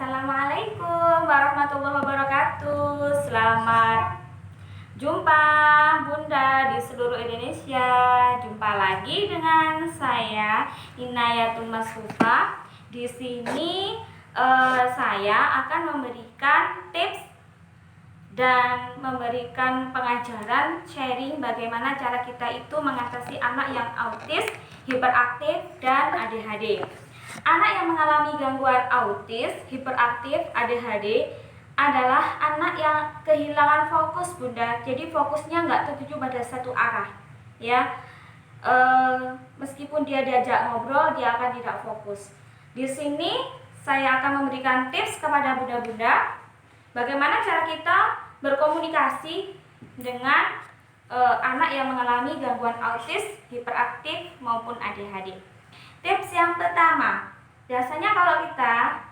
Assalamualaikum warahmatullahi wabarakatuh. Selamat jumpa Bunda di seluruh Indonesia. Jumpa lagi dengan saya Inayatul Masfufa. Di sini saya akan memberikan tips dan memberikan pengajaran sharing bagaimana cara kita itu mengatasi anak yang autis, hiperaktif, dan ADHD. Anak yang mengalami gangguan autis, hiperaktif, ADHD adalah anak yang kehilangan fokus, Bunda. Jadi fokusnya nggak tertuju pada satu arah, ya. Meskipun dia diajak ngobrol, dia akan tidak fokus. Di sini saya akan memberikan tips kepada bunda-bunda bagaimana cara kita berkomunikasi dengan anak yang mengalami gangguan autis, hiperaktif maupun ADHD. Tips yang pertama, biasanya kalau kita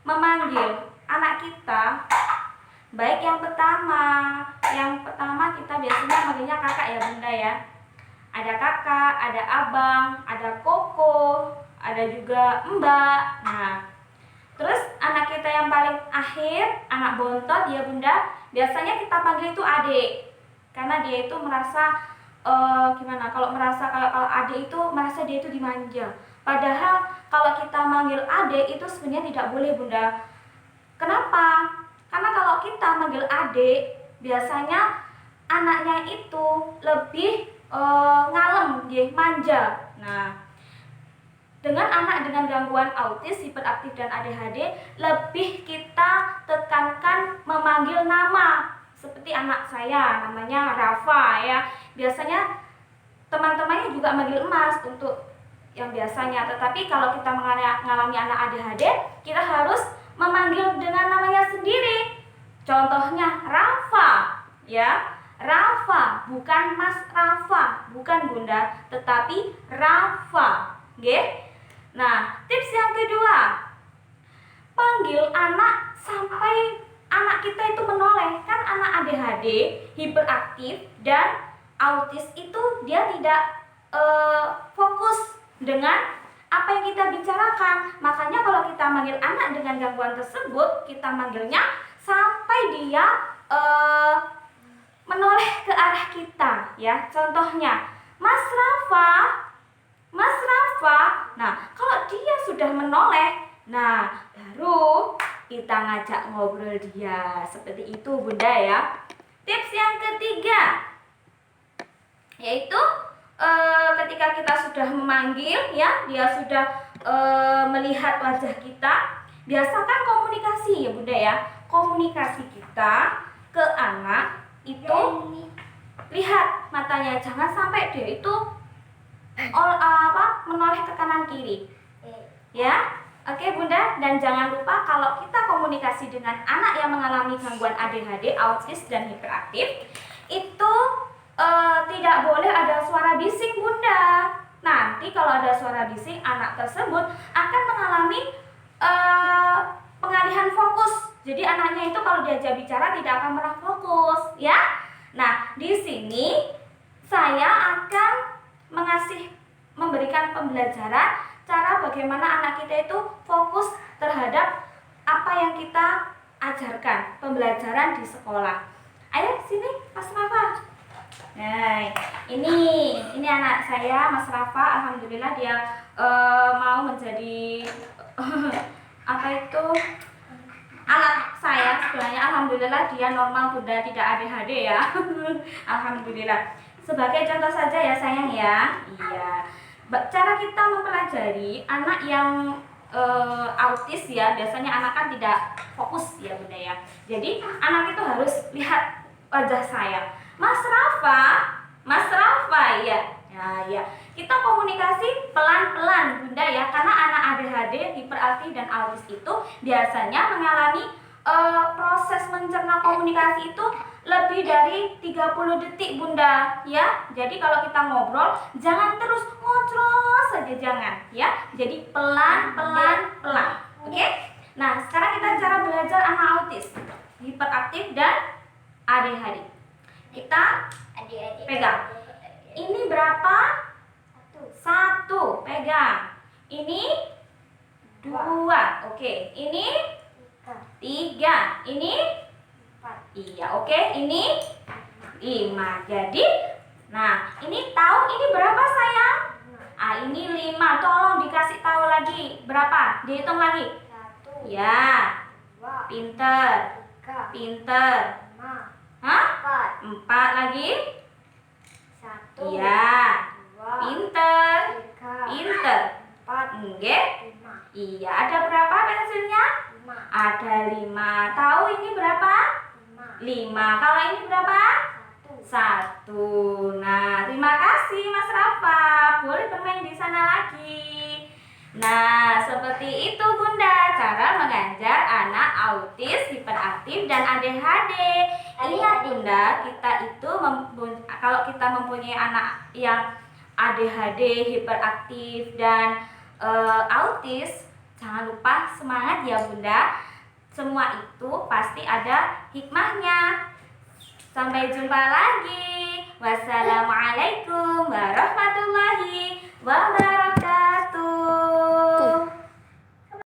memanggil anak kita, baik yang pertama kita biasanya manggilnya kakak ya Bunda ya. Ada kakak, ada abang, ada koko, ada juga mbak. Nah, terus anak kita yang paling akhir, anak bontot ya Bunda, biasanya kita panggil itu adik. Karena dia itu merasa kalau adik itu merasa dia itu dimanja. Padahal kalau kita manggil adik itu sebenarnya tidak boleh Bunda. Kenapa? Karena kalau kita manggil adik, biasanya anaknya itu lebih ngalem, manja. Nah, dengan anak dengan gangguan autis, hiperaktif, dan ADHD, lebih kita tekankan memanggil nama. Seperti anak saya, namanya Rafa ya. Biasanya teman-temannya juga manggil Emas untuk yang biasanya. Tetapi kalau kita mengalami anak ADHD, kita harus memanggil dengan namanya sendiri. Contohnya Rafa, ya. Rafa, bukan Mas Rafa, bukan Bunda, tetapi Rafa. Oke? Nah, tips yang kedua, panggil anak sampai anak kita itu menoleh. Kan anak ADHD, hiperaktif, dan autis itu dia tidak fokus dengan apa yang kita bicarakan. Makanya kalau kita manggil anak dengan gangguan tersebut, kita manggilnya sampai dia menoleh ke arah kita, ya. Contohnya, Mas Rafa, Mas Rafa. Nah, kalau dia sudah menoleh, nah baru kita ngajak ngobrol dia. Seperti itu Bunda ya. Tips yang ketiga, yaitu ketika kita sudah memanggil, ya, dia sudah melihat wajah kita, biasakan komunikasi ya Bunda ya. Komunikasi kita ke anak itu lihat matanya, jangan sampai dia itu menoleh ke kanan kiri, ya. Oke Bunda, dan jangan lupa kalau kita komunikasi dengan anak yang mengalami gangguan ADHD, autis, dan hiperaktif, itu tidak boleh ada suara bising Bunda. Nanti kalau ada suara bising, anak tersebut akan mengalami pengalihan fokus. Jadi anaknya itu kalau diajak bicara tidak akan pernah fokus, ya. Nah, di sini saya akan memberikan pembelajaran cara bagaimana anak kita itu fokus terhadap apa yang kita ajarkan, pembelajaran di sekolah. Ayo sini Mas Rafa. Nah, ini anak saya Mas Rafa. Alhamdulillah dia mau menjadi anak saya sebenarnya. Alhamdulillah dia normal Bunda, tidak ADHD ya. Alhamdulillah. Sebagai contoh saja ya sayang ya. Iya. Cara kita mempelajari anak yang autis ya, biasanya anak kan tidak fokus ya Bunda ya. Jadi anak itu harus lihat wajah saya. Mas Rafa ya. Ya. Kita komunikasi pelan-pelan Bunda ya, karena anak ADHD, hiperaktif, dan autis itu biasanya mengalami proses mencerna komunikasi itu lebih dari 30 detik Bunda ya. Jadi kalau kita ngobrol, jangan terus ngobrol saja, jangan ya. Jadi pelan. Oke? Nah, sekarang kita cara belajar anak autis, hiperaktif, dan ADHD. Kita pegang. Ini berapa? 1. Pegang. Ini 2. Oke. Ini 3. Ini 4. Iya, oke. Ini 5. Jadi, nah, ini tahu ini berapa sayang? Ini 5. Tolong dikasih tahu lagi. Berapa? Dihitung lagi. 1. Ya. 2. Pinter. 3. Pinter. 5. Hah? 4. 4 lagi. 1. Iya. 2. Pinter. 3. Pinter. 4. Oke. 5. Iya, ada berapa pensilnya? 5. Ada 5. Tahu ini berapa? 5. Kalau ini berapa? 1. Nah, terima kasih Mas Rafa. Boleh bermain di sana lagi. Nah, seperti itu Bunda cara mengajar anak autis, hiperaktif, dan ADHD. Ingat Bunda, kita itu kalau kita mempunyai anak yang ADHD, hiperaktif, dan autis, jangan lupa semangat ya Bunda. Semua itu pasti ada hikmahnya. Sampai jumpa lagi. Wassalamualaikum warahmatullahi wabarakatuh.